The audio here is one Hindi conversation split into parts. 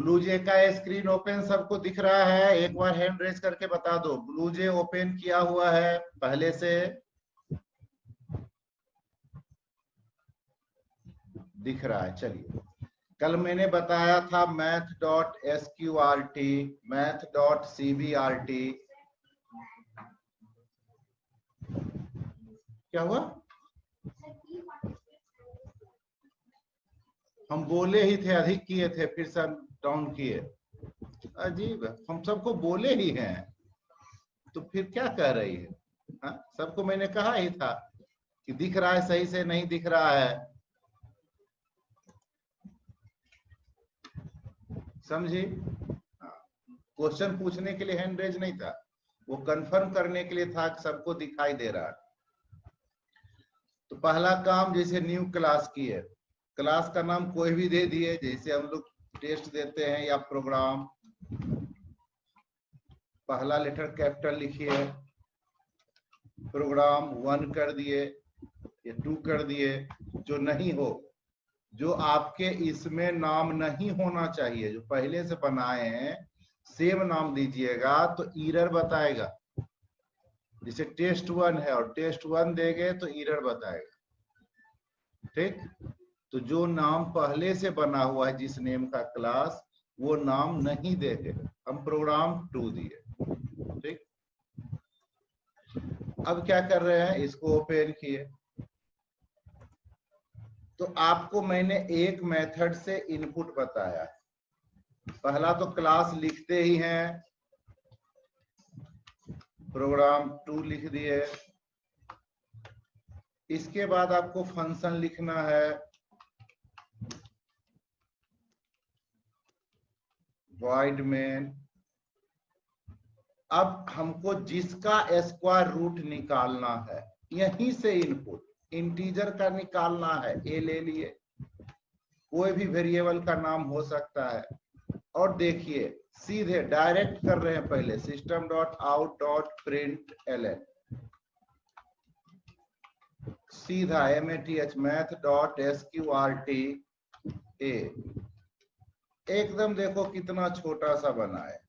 ब्लूजे का स्क्रीन ओपन सबको दिख रहा है? एक बार हैंड रेज करके बता दो, ब्लूजे ओपन किया हुआ है पहले से? दिख रहा है। चलिए, कल मैंने बताया था math.sqrt, math.cbrt। क्या हुआ? हम बोले ही थे, अधिक किए थे, फिर सब डाउन किए। अजीब है, हम सबको बोले ही हैं, तो फिर क्या कह रही है? हाँ, सबको मैंने कहा ही था कि दिख रहा है सही से, नहीं दिख रहा है। समझी? क्वेश्चन पूछने के लिए हैंड रेज नहीं था, वो कंफर्म करने के लिए था कि सबको दिखाई दे रहा है। तो पहला काम, जैसे न्यू क्लास की है, क्लास का नाम कोई भी दे दिए, जैसे हम लोग टेस्ट देते हैं या प्रोग्राम। पहला लेटर कैपिटल लिखिए, प्रोग्राम 1 कर दिए या 2 कर दिए। जो नहीं हो, जो आपके इसमें नाम नहीं होना चाहिए, जो पहले से बनाए हैं, सेम नाम दीजिएगा तो एरर बताएगा। जैसे test1 है और test1 देंगे तो एरर बताएगा। ठीक? तो जो नाम पहले से बना हुआ है, जिस नेम का क्लास, वो नाम नहीं देंगे। हम प्रोग्राम 2 दिए। ठीक? अब क्या कर रहे हैं, इसको ओपन किए, तो आपको मैंने एक मेथड से इनपुट बताया। पहला तो क्लास लिखते ही हैं, प्रोग्राम 2 लिख दिए। इसके बाद आपको फंक्शन लिखना है, void main। अब हमको जिसका स्क्वायर रूट निकालना है, यहीं से इनपुट इंटीजर का निकालना है। ए ले लिए, कोई भी वेरिएबल का नाम हो सकता है। और देखिए, सीधे डायरेक्ट कर रहे हैं, पहले system.out.println, सीधा math.sqrt a। एकदम देखो कितना छोटा सा बना है,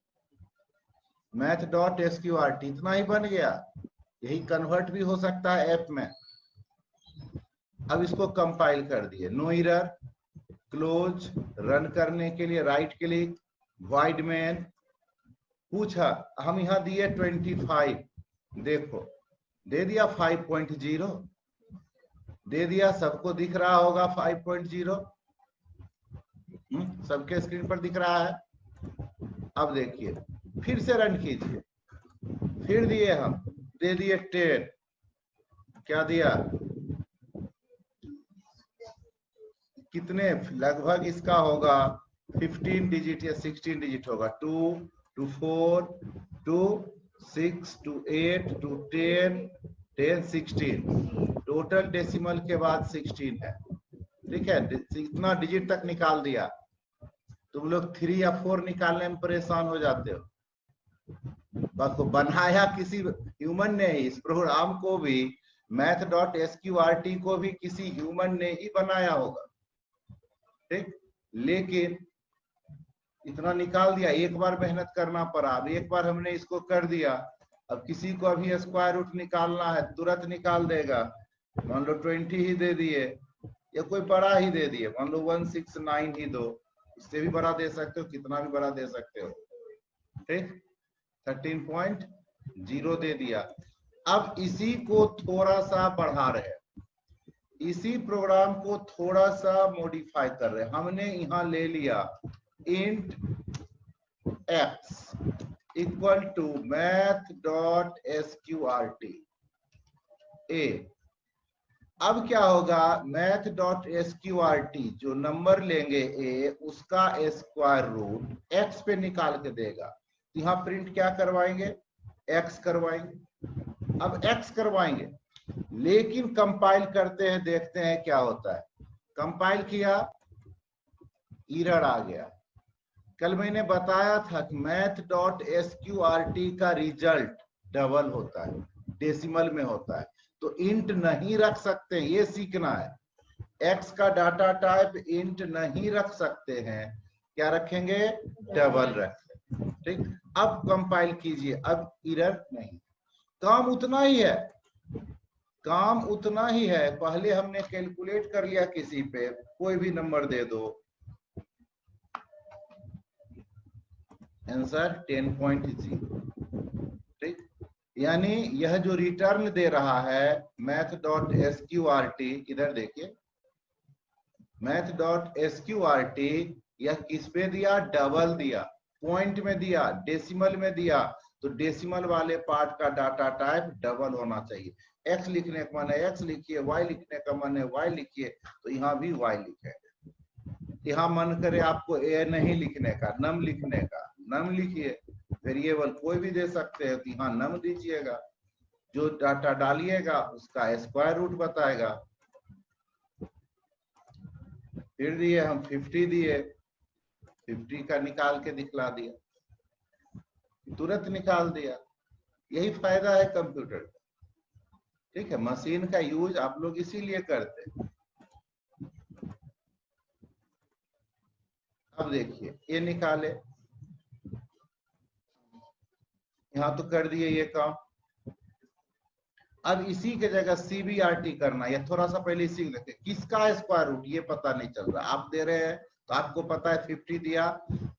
math.sqrt इतना ही बन गया। यही कन्वर्ट भी हो सकता है ऐप में। अब इसको कंपाइल कर दिए, नो एरर, क्लोज। रन करने के लिए राइट क्लिक, void main। पूछा, हम यहाँ दिए 25, देखो दे दिया 5.0, दे दिया। सबको दिख रहा होगा 5.0, सबके स्क्रीन पर दिख रहा है। अब देखिए, फिर से रन कीजिए, फिर दिए हम, दे दिए 10, क्या दिया, कितने, लगभग इसका होगा 15 डिजिट या 16 डिजिट होगा। 2 to 4 to 6 to 8 to 10 10 16, total decimal के बाद 16 है। ठीक है, इतना डिजिट तक निकाल दिया। तुम लोग 3 या 4 निकालने में परेशान हो जाते हो। बस बनाया किसी ह्यूमन ने ही, इस प्रोग्राम को भी, math.sqrt को भी किसी ह्यूमन ने ही बनाया होगा। ठीक? लेकिन इतना निकाल दिया, एक बार मेहनत करना पड़ा। अब एक बार हमने इसको कर दिया, अब किसी को अभी स्क्वायर रूट निकालना है, तुरंत निकाल देगा। मान लो 20 ही दे दिए, या कोई बड़ा ही दे दिए, मान लो 169 ही दो, इससे भी बड़ा दे सकते हो, कितना भी बड़ा दे सकते हो। ठीक? 13.0 दे दिया। अब इसी को थोड़ा सा बढ़ा रहे हैं, इसी प्रोग्राम को थोड़ा सा मॉडिफाई कर रहे हैं। हमने यहाँ ले लिया int x equal to math.sqrt a। अब क्या होगा, math.sqrt जो नंबर लेंगे a, उसका स्क्वायर रूट x पे निकाल के देगा। यहाँ प्रिंट क्या करवाएंगे, x करवाएंगे। अब x करवाएंगे, लेकिन कंपाइल करते हैं, देखते हैं क्या होता है। कंपाइल किया, एरर आ गया। कल मैंने बताया था कि math.sqrt का रिजल्ट डबल होता है, डेसिमल में होता है, तो इंट नहीं रख सकते, ये सीखना है। x का डाटा टाइप इंट नहीं रख सकते हैं, क्या रखेंगे, डबल रखेंगे। ठीक, अब कंपाइल कीजिए, अब एरर नहीं, काम उतना ही है, काम उतना ही है। पहले हमने कैलकुलेट कर लिया, किसी पे कोई भी नंबर दे दो, आंसर 10.0। ठीक, यानी यह जो रिटर्न दे रहा है math.sqrt, इधर देखिए math.sqrt, यह किस पे दिया, डबल दिया, पॉइंट में दिया, डेसिमल में दिया, तो डेसिमल वाले पार्ट का डाटा टाइप डबल होना चाहिए। x लिखने का मन है x लिखिए, y लिखने का मन है y लिखिए, तो यहाँ भी y लिखेंगे। यहाँ मन करे आपको a नहीं लिखने का, नम लिखने का, नम लिखिए, वेरिएबल कोई भी दे सकते हैं, तो यहाँ नम दीजिएगा, जो डाटा डालिएगा उसका स्क्वायर रूट बताएगा। फिर दिए हम 50 दिए, 50 का निकाल के दिखला दिया, तुरंत निकाल दिया। यही फायदा है कंप्यूटर का। ठीक है, मशीन का यूज आप लोग इसीलिए करते हैं। अब देखिए ये निकाले, यहाँ तो कर दिए ये काम। अब इसी के जगह CBRT करना, या थोड़ा सा पहले सीख लेते हैं, किसका स्क्वायर रूट ये पता नहीं चल रहा, आप दे रहे हैं तो आपको पता है 50 दिया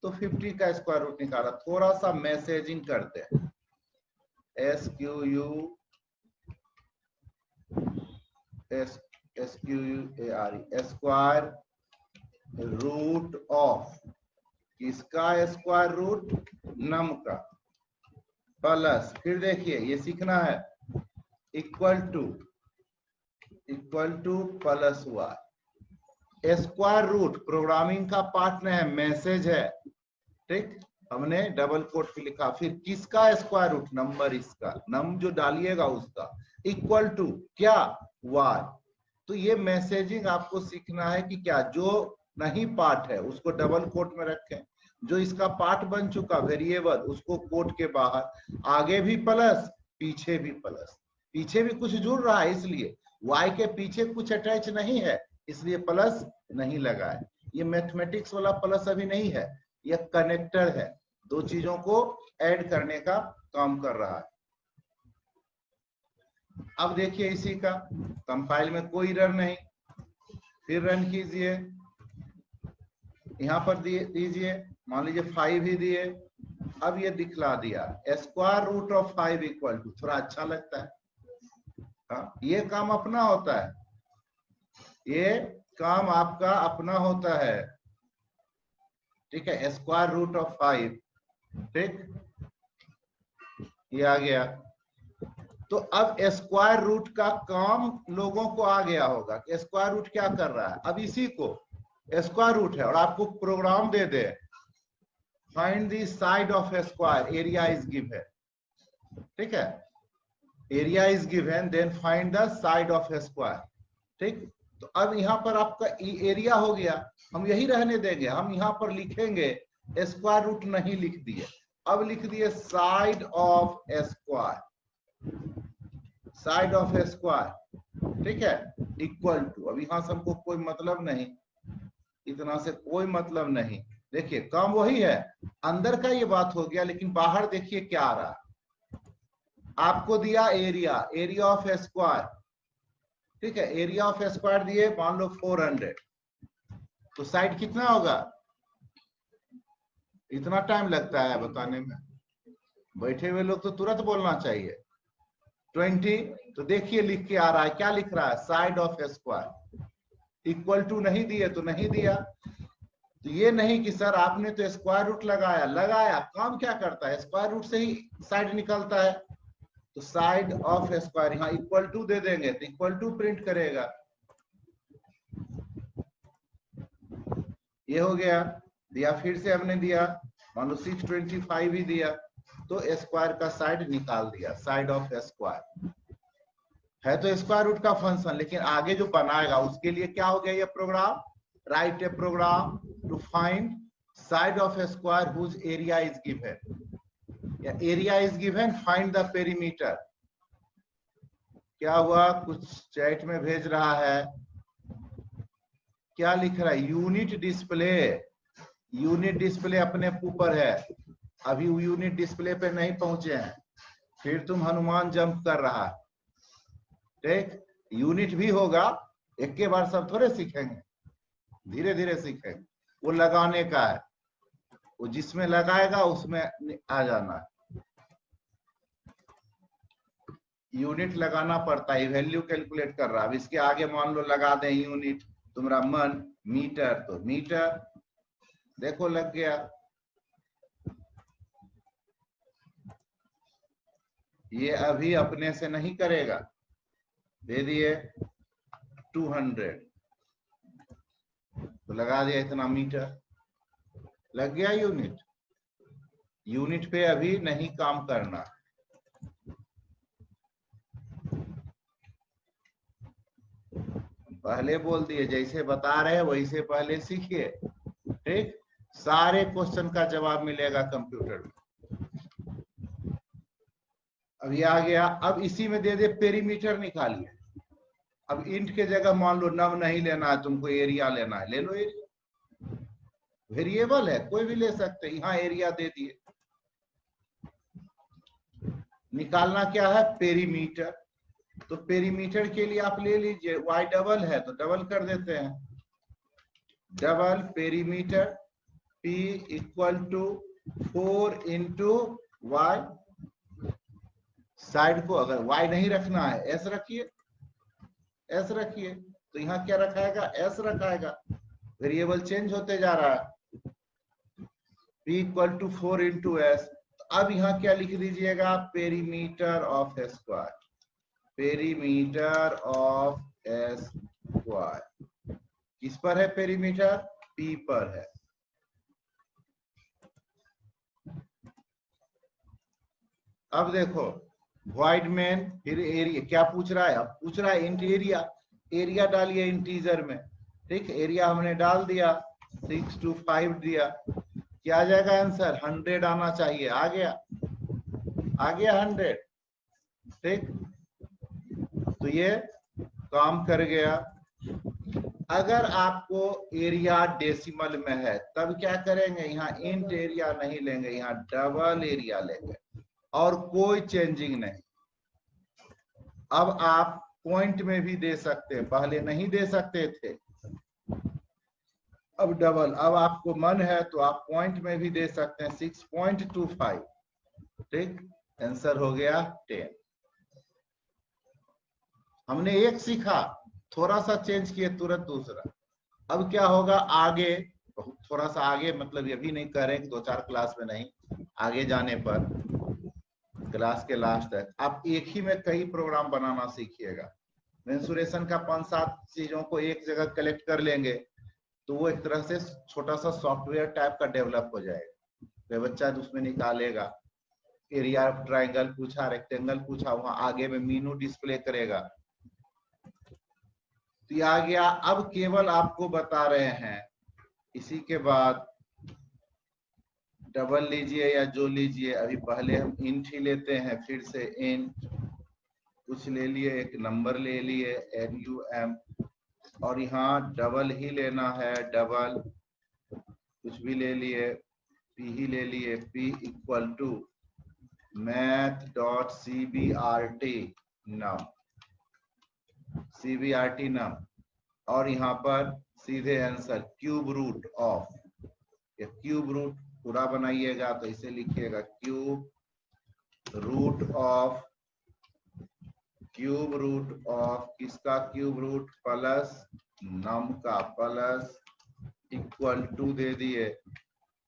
तो 50 का स्क्वायर रूट निकाला। थोड़ा सा मैसेजिंग करते हैं, SQUARE, स्क्वायर रूट ऑफ, किसका स्क्वायर रूट, नम का, प्लस, फिर देखिए ये सीखना है, equal to plus y. Square root programming का पार्ट नहीं है, मैसेज है। ठीक, हमने डबल कोट पे लिखा, फिर किसका स्क्वायर रूट, नंबर इसका, नम जो डालिएगा उसका, इक्वल टू क्या, वाई। तो ये मैसेजिंग आपको सीखना है कि क्या जो नहीं पार्ट है उसको डबल कोट में रखें, जो इसका पार्ट बन चुका वेरिएबल उसको कोट के बाहर, आगे भी प्लस पीछे भी प्लस, पीछे भी कुछ जुड़ रहा है इसलिए y के पीछे कुछ अटैच नहीं है इसलिए प्लस नहीं लगा है। ये मैथमेटिक्स वाला प्लस अभी नहीं है, यह कनेक्टर है, दो चीजों को ऐड करने का काम कर रहा है। अब देखिए इसी का कंपाइल में कोई एरर नहीं, फिर रन कीजिए, यहाँ पर दीजिए, मान लीजिए 5 ही दिए, अब ये दिखला दिया square root of 5 equal to, थोड़ा अच्छा लगता है। हाँ, ये काम अपना होता है, ये काम आपका अपना होता है। ठीक है, स्क्वायर रूट ऑफ 5, ठीक, ये आ गया। तो अब स्क्वायर रूट का काम लोगों को आ गया होगा कि स्क्वायर रूट क्या कर रहा है। अब इसी को स्क्वायर रूट है और आपको प्रोग्राम दे दे, find the side of square, area is given, ठीक है, area is given, then find the side of square. ठीक, तो अब यहाँ पर आपका एरिया हो गया, हम यही रहने देंगे, हम यहाँ पर लिखेंगे स्क्वायर रूट नहीं लिख दिए, अब लिख दिए side of square, side of square, ठीक है, इक्वल टू, अब यहाँ से हमको कोई मतलब नहीं, इतना से कोई मतलब नहीं। देखिए काम वही है, अंदर का ये बात हो गया, लेकिन बाहर देखिए क्या आ रहा, आपको दिया एरिया, एरिया ऑफ स्क्वायर, ठीक है, एरिया ऑफ स्क्वायर दिए मान लो 400, तो साइड कितना होगा, इतना टाइम लगता है बताने में, बैठे हुए लोग तो तुरंत बोलना चाहिए 20। तो देखिए लिख के आ रहा है, क्या लिख रहा है, side of square, equal to नहीं दिए तो नहीं दिया। तो ये नहीं कि सर आपने तो स्क्वायर रूट लगाया, लगाया, काम क्या करता है, स्क्वायर रूट से ही साइड निकलता है, तो साइड ऑफ स्क्वायर, यहाँ इक्वल टू दे देंगे तो इक्वल टू प्रिंट करेगा, ये हो गया। दिया, फिर से हमने दिया, मान लो 625 ही दिया, तो स्क्वायर का साइड निकाल दिया, साइड ऑफ स्क्वायर है तो स्क्वायर रूट का फंक्शन, लेकिन आगे जो बनाएगा उसके लिए क्या हो गया ये program, write a program to find side of square whose area is given, या area is given, find the perimeter. क्या हुआ, कुछ चैट में भेज रहा है, क्या लिख रहा है, यूनिट डिस्प्ले, यूनिट डिस्प्ले अपने ऊपर है, अभी यूनिट डिस्प्ले पे नहीं पहुंचे हैं, फिर तुम हनुमान जंप कर रहा है। ठीक, यूनिट भी होगा, एक के बार सब थोड़े सीखेंगे, धीरे धीरे सीखेंगे। वो लगाने का है, वो जिसमें लगाएगा उसमें आ जाना है। यूनिट लगाना पड़ता है, वैल्यू कैलकुलेट कर रहा है। अब इसके आगे मान लो लगा दें यूनिट, तुम्हारा मन मीटर, तो मीटर देखो लग गया। ये अभी अपने से नहीं करेगा, दे दिए 200, तो लगा दिया इतना मीटर, लग गया यूनिट। यूनिट पे अभी नहीं काम करना। पहले बोल दिए, जैसे बता रहे हैं वैसे पहले सीखिए। ठीक, सारे क्वेश्चन का जवाब मिलेगा कंप्यूटर में। अब ये आ गया, अब इसी में दे दे पेरीमीटर निकालिए। अब इंट के जगह मान लो नम नहीं लेना है तुमको, एरिया लेना है, ले लो एरिया, वेरिएबल है कोई भी ले सकते, यहाँ एरिया दे दिए। निकालना क्या है, पेरीमीटर, तो पेरीमीटर के लिए आप ले लीजिए, y डबल है तो डबल कर देते हैं, double perimeter p equal to 4 into y. Side को अगर y नहीं रखना है s रखिए, s रखिए, तो यहाँ क्या रखाएगा, s रखाएगा, वेरिएबल चेंज होते जा रहा है। p equal to 4 into s, अब यहाँ क्या लिख दीजिएगा, perimeter of square, perimeter of s square. किस पर है पेरीमीटर, पी पर है। अब देखो वॉइड मेन, फिर एरिया क्या पूछ रहा है, अब पूछ रहा है इंट एरिया, एरिया डालिए इंटीजर में। ठीक, एरिया हमने डाल दिया, 625 दिया, क्या आ जाएगा आंसर, 100 आना चाहिए, आ गया, आ गया 100। ठीक, तो ये काम कर गया। अगर आपको एरिया डेसिमल में है तब क्या करेंगे, यहाँ इंट एरिया नहीं लेंगे, यहाँ डबल एरिया लेंगे, और कोई चेंजिंग नहीं। अब आप पॉइंट में भी दे सकते हैं, पहले नहीं दे सकते थे, अब डबल। अब आपको मन है तो आप पॉइंट में भी दे सकते हैं, 6.25। ठीक, आंसर हो गया 10। हमने एक सीखा, थोड़ा सा चेंज किए, तुरंत दूसरा। अब क्या होगा आगे, थोड़ा सा आगे, मतलब ये भी नहीं करें 2-4 क्लास में नहीं, आगे जाने पर क्लास के लास्ट तक आप एक ही में कई प्रोग्राम बनाना सीखिएगा। मेंसुरेशन का 5-7 चीजों को एक जगह कलेक्ट कर लेंगे तो वो एक तरह से छोटा सा सॉफ्टवेयर टाइप का डेवलप हो जाएगा। तो बच्चा उसमें निकालेगा, एरिया ट्राइंगल पूछा, रेक्टेंगल पूछा, वहां आगे में मीनू डिस्प्ले करेगा। तो ये आ गया। अब केवल आपको बता रहे हैं, इसी के बाद डबल लीजिए या जो लीजिए, अभी पहले हम इंट ही लेते हैं, फिर से इंट कुछ ले लिए, एक नंबर ले लिए NUM, और यहाँ डबल ही लेना है, डबल कुछ भी ले लिए, p ही ले लिए, p equal to math.cbrt num, cbrt num, और यहाँ पर सीधे answer cube root of, cube root पूरा बनाइएगा तो इसे लिखिएगा cube root of, cube root of किसका, क्यूब रूट प्लस नम का प्लस इक्वल टू दे दिए,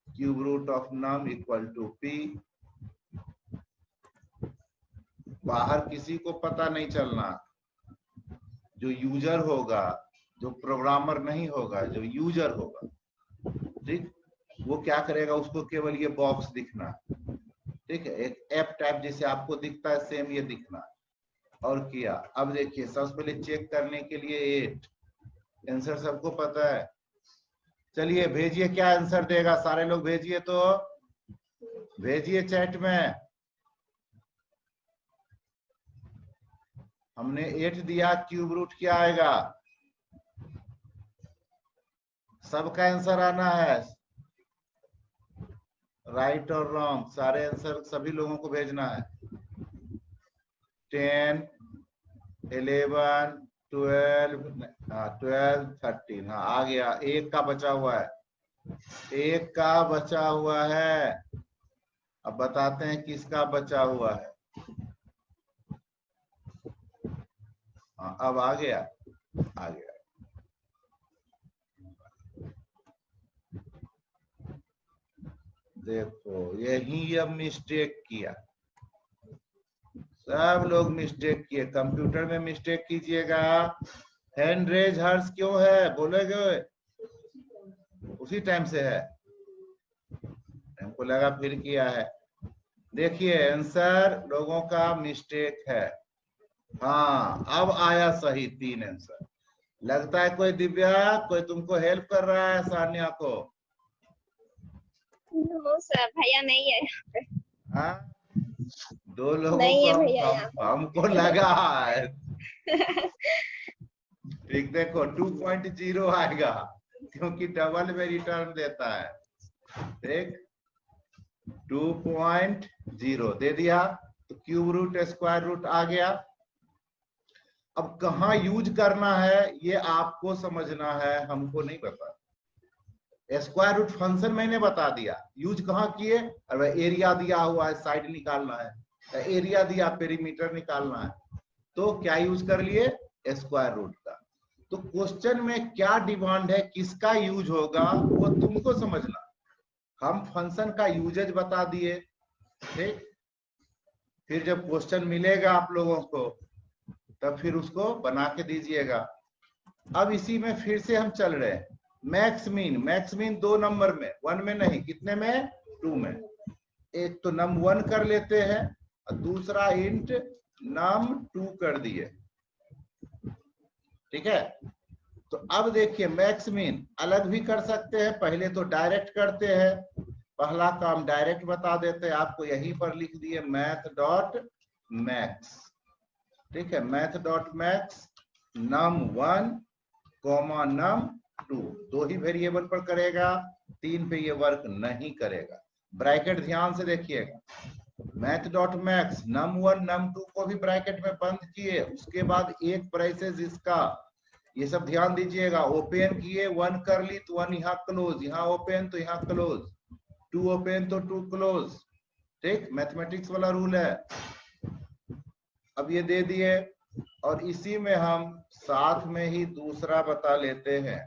cube root of num equal to p। बाहर किसी को पता नहीं चलना, जो यूजर होगा, जो प्रोग्रामर नहीं होगा, जो यूजर होगा, ठीक, वो क्या करेगा, उसको केवल ये बॉक्स दिखना, ठीक है, एक ऐप टाइप जैसे आपको दिखता है सेम ये दिखना, और किया। अब देखिए सबसे पहले चेक करने के लिए 8, आंसर सबको पता है। चलिए भेजिए, क्या आंसर देगा, सारे लोग भेजिए, तो भेजिए चैट में। हमने 8 दिया, क्यूब रूट क्या आएगा, सबका आंसर आना है। राइट और रॉन्ग सारे आंसर सभी लोगों को भेजना है। 10, 11, 12, 13। हाँ आ गया, एक का बचा हुआ है, एक का बचा हुआ है। अब बताते हैं किसका बचा हुआ है। हाँ अब आ गया, आ गया। देखो यही अब मिस्टेक किया, सब लोग मिस्टेक किए। कंप्यूटर में मिस्टेक कीजिएगा। हैंड रेज हर्ष क्यों है बोलेगे? उसी टाइम से है, हमको लगा फिर किया है। देखिए आंसर लोगों का मिस्टेक है। हाँ अब आया सही 3 आंसर। लगता है कोई दिव्या कोई तुमको हेल्प कर रहा है सान्या को? नो सर, भैया नहीं है। हाँ 2 लोगों नहीं को है भैया यहाँ पे। हमको लगा है। ठीक देखो 2.0 आएगा क्योंकि डबल में रिटर्न देता है। देख 2.0 दे दिया तो क्यूब रूट स्क्वायर रूट आ गया। अब कहाँ यूज करना है ये आपको समझना है, हमको नहीं पता। स्क्वायर रूट फंक्शन मैंने बता दिया, यूज कहाँ किए? अरे एरिया दिया हुआ है, साइड निकालना है, एरिया दिया पेरीमीटर निकालना है, तो क्या यूज कर लिए? स्क्वायर रूट का। तो क्वेश्चन में क्या डिमांड है, किसका यूज होगा वो तुमको समझना। हम फंक्शन का यूजेज बता दिए, ठीक। फिर जब क्वेश्चन मिलेगा आप लोगों को तब फिर उसको बना के दीजिएगा। अब इसी में फिर से हम चल रहे हैं। मैक्स मीन 2 नंबर में, 1 में नहीं, कितने में? 2 में। एक तो num 1 कर लेते हैं और दूसरा इंट num 2 कर दिए, ठीक है। तो अब देखिए मैक्स मीन अलग भी कर सकते हैं, पहले तो डायरेक्ट करते हैं। पहला काम डायरेक्ट बता देते हैं आपको, यहीं पर लिख दिए मैथ डॉट मैक्स, ठीक है। Math dot max num 1 comma num 2, 2 ही वेरिएबल पर करेगा, 3 पे ये वर्क नहीं करेगा। ब्रैकेट ध्यान से देखिएगा, math dot max num 1 num 2 को भी ब्रैकेट में बंद किए, उसके बाद एक ब्रेसेस इसका, ये सब ध्यान दीजिएगा। ओपन किए 1 कर ली तो 1 यहाँ क्लोज, यहाँ ओपन तो यहाँ क्लोज, 2 ओपन तो 2 क्लोज, ठीक। मैथमेटिक्स वाला रूल है। अब ये दे दिए और इसी में हम साथ में ही दूसरा बता लेते हैं।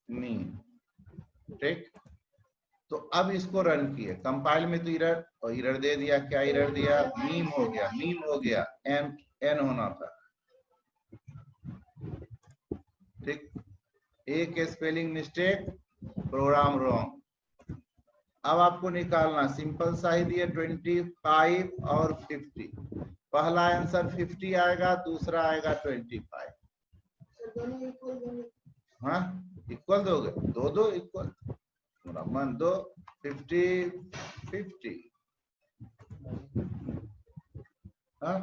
मीन, ठीक। तो अब इसको रन किए, कंपाइल में तो एरर, और एरर दे दिया। क्या एरर दिया? मीम हो गया, मीम हो गया, एन होना था, ठीक। एक स्पेलिंग मिस्टेक, प्रोग्राम रॉन्ग। अब आपको निकालना सिंपल सा ही दिए 25 और 50। पहला आंसर 50 आएगा, दूसरा आएगा 25। हाँ इक्वल दोगे, दो इक्वल, मन दो 50 50। हाँ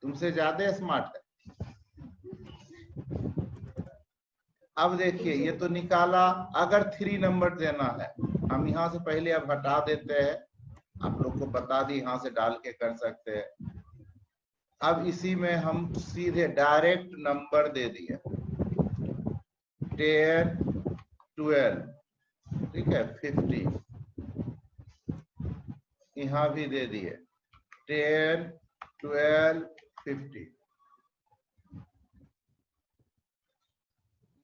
तुमसे ज्यादा स्मार्ट है। अब देखिए ये तो निकाला। अगर 3 नंबर देना है, हम यहाँ से पहले अब हटा देते हैं, आप लोग को बता दी यहाँ से डाल के कर सकते हैं। अब इसी में हम सीधे डायरेक्ट नंबर दे दिए 10 12, ठीक है, 50 यहाँ भी दे दिए 10 12 50।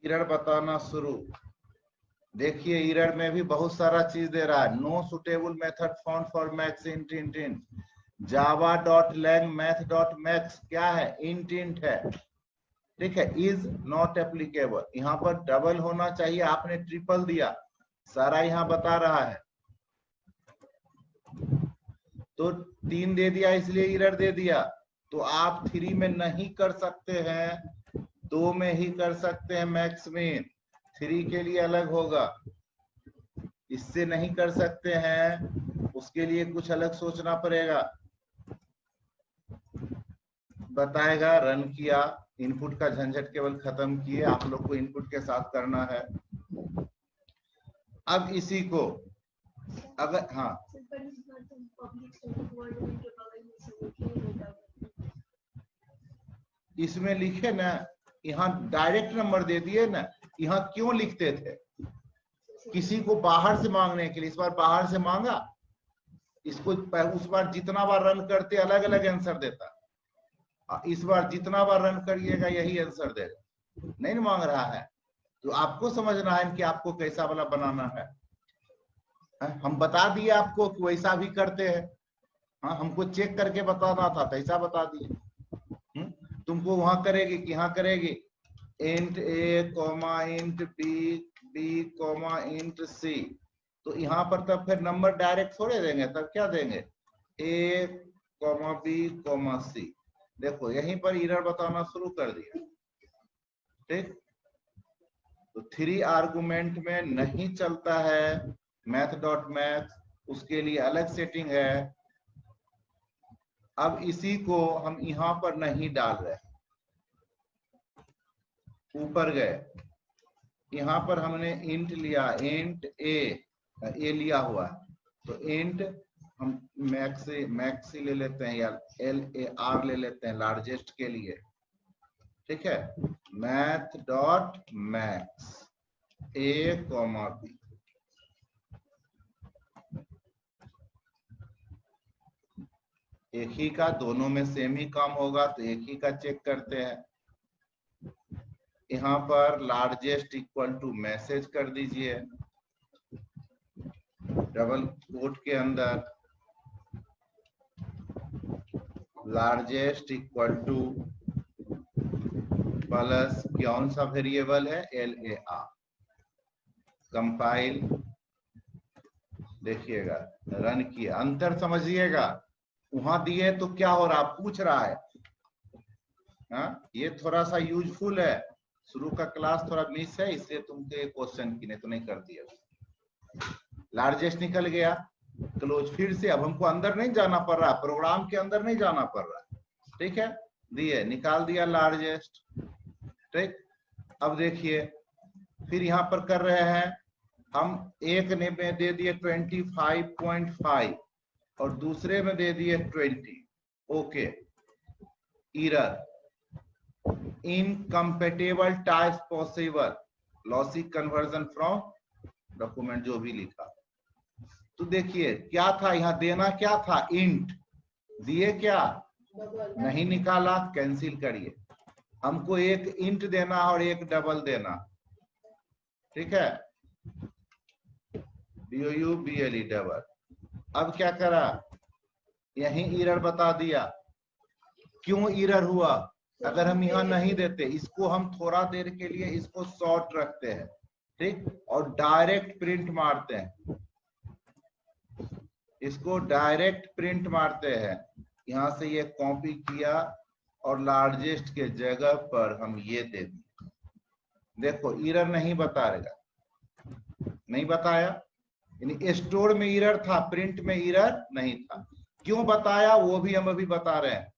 एरर बताना शुरू। देखिए एरर में भी बहुत सारा चीज दे रहा है। No suitable method found for max int int int, Java dot lang math dot max क्या है? इंट इंट है, ठीक है। इज नॉट एप्लीकेबल, यहाँ पर डबल होना चाहिए, आपने ट्रिपल दिया, सारा यहाँ बता रहा है। तो 3 दे दिया इसलिए एरर दे दिया। तो आप 3 में नहीं कर सकते हैं, 2 में ही कर सकते हैं। मैक्स में 3 के लिए अलग होगा, इससे नहीं कर सकते हैं, उसके लिए कुछ अलग सोचना पड़ेगा। बताएगा, रन किया इनपुट का झंझट केवल खत्म किए, आप लोग को इनपुट के साथ करना है। अब इसी को अगर हाँ इसमें लिखे ना, यहाँ डायरेक्ट नंबर दे दिए ना, यहाँ क्यों लिखते थे? किसी को बाहर से मांगने के लिए, इस बार बाहर से मांगा, इसको उस बार जितना बार रन करते अलग अलग आंसर देता, इस बार जितना बार रन करिएगा यही आंसर देगा, नहीं मांग रहा है। तो आपको समझना है कि आपको कैसा वाला बनाना है। हम बता दिए आपको कि वैसा भी करते हैं। हाँ, हमको चेक करके बताना था तो ऐसा बता दिए। तुमको वहां करेगी कि यहाँ करेगी, int a comma int b, b comma int c, तो यहाँ पर तब फिर नंबर डायरेक्ट थोड़े देंगे, तब क्या देंगे, ए कॉमा बी कॉमा सी। देखो यहीं पर एरर बताना शुरू कर दिया। ठीक, तो 3 आर्गुमेंट में नहीं चलता है math.math, उसके लिए अलग सेटिंग है। अब इसी को हम यहाँ पर नहीं डाल रहे, ऊपर गए, यहाँ पर हमने इंट लिया, इंट ए लिया हुआ है, तो इंट हम मैक्सी ले लेते हैं या LAR ले लेते हैं लार्जेस्ट के लिए। ठीक है, math.max a कॉमा b, एक ही का, दोनों में सेम ही काम होगा तो एक ही का चेक करते हैं। यहाँ पर लार्जेस्ट इक्वल टू मैसेज कर दीजिए, डबल कोट के अंदर लार्जेस्ट इक्वल टू प्लस कौन सा वेरिएबल है, LAR। कंपाइल, देखिएगा रन किए, अंतर समझिएगा। वहां दिए तो क्या हो रहा, पूछ रहा है। हाँ, ये थोड़ा सा यूजफुल है, शुरू का क्लास थोड़ा मिस है, इसलिए तुमके क्वेश्चन की, नहीं तो नहीं कर दिया। लार्जेस्ट निकल गया, क्लोज, फिर से अब हमको अंदर नहीं जाना पड़ रहा, प्रोग्राम के अंदर नहीं जाना पड़ रहा। ठीक है, दिए, निकाल दिया लार्जेस्ट। ठीक, अब देखिए फिर यहाँ पर कर रहे हैं हम, एक ने में दे दिए 25.5 और दूसरे में दे दिए 20। Okay, error, incompatible types possible, lossy conversion from document, जो भी लिखा। तो देखिए क्या था, यहाँ देना क्या था, इंट दिए, क्या नहीं निकाला, कैंसिल करिए। हमको एक इंट देना और एक डबल देना। ठीक है, BOUBLE डबल। अब क्या करा, यही एरर बता दिया। क्यों एरर हुआ, अगर हम यहाँ नहीं देते, इसको हम थोड़ा देर के लिए इसको शॉर्ट रखते हैं, ठीक, और डायरेक्ट प्रिंट मारते हैं, इसको डायरेक्ट प्रिंट मारते हैं। यहाँ से ये कॉपी किया और लार्जेस्ट के जगह पर हम ये दे दिए। देखो एरर नहीं बताएगा, नहीं बताया, यानी स्टोर में एरर था, प्रिंट में एरर नहीं था। क्यों बताया वो भी हम अभी बता रहे हैं।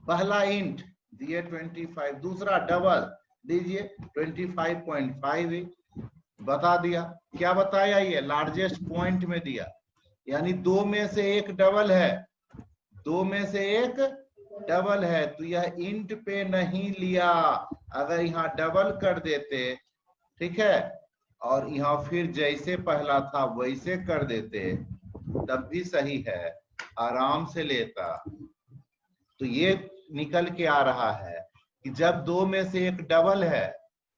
पहला इंट दिए 25, दूसरा डबल दीजिए 25.5 बता दिया। क्या बताया, ये लार्जेस्ट पॉइंट में दिया, यानी दो में से एक डबल है, दो में से एक डबल है, तो यह इंट पे नहीं लिया। अगर यहाँ डबल कर देते, ठीक है, और यहाँ फिर जैसे पहला था वैसे कर देते, तब भी सही है, आराम से लेता। तो ये निकल के आ रहा है कि जब दो में से एक डबल है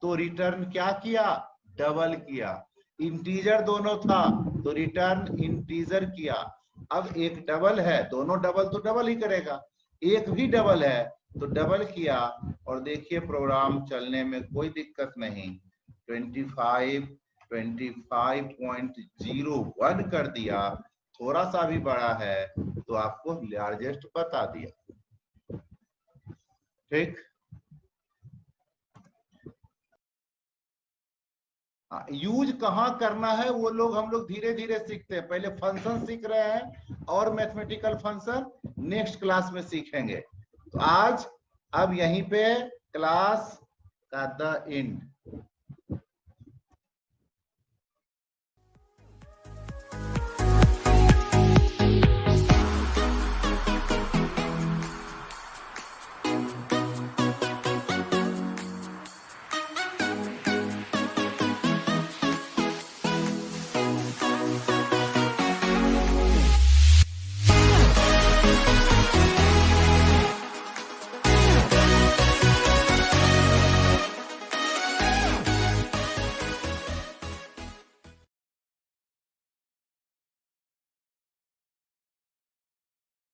तो रिटर्न क्या किया, डबल किया। इंटीजर दोनों था तो रिटर्न इंटीजर किया। अब एक डबल है, दोनों डबल तो डबल ही करेगा, एक भी डबल है तो डबल किया, और देखिए प्रोग्राम चलने में कोई दिक्कत नहीं। 25.01 कर दिया, थोड़ा सा भी बड़ा है तो आपको लार्जेस्ट बता दिया। ठीक, यूज कहाँ करना है वो लोग, हम लोग धीरे धीरे सीखते हैं। पहले फंक्शन सीख रहे हैं और मैथमेटिकल फंक्शन नेक्स्ट क्लास में सीखेंगे। तो आज अब यहीं पे क्लास का द एंड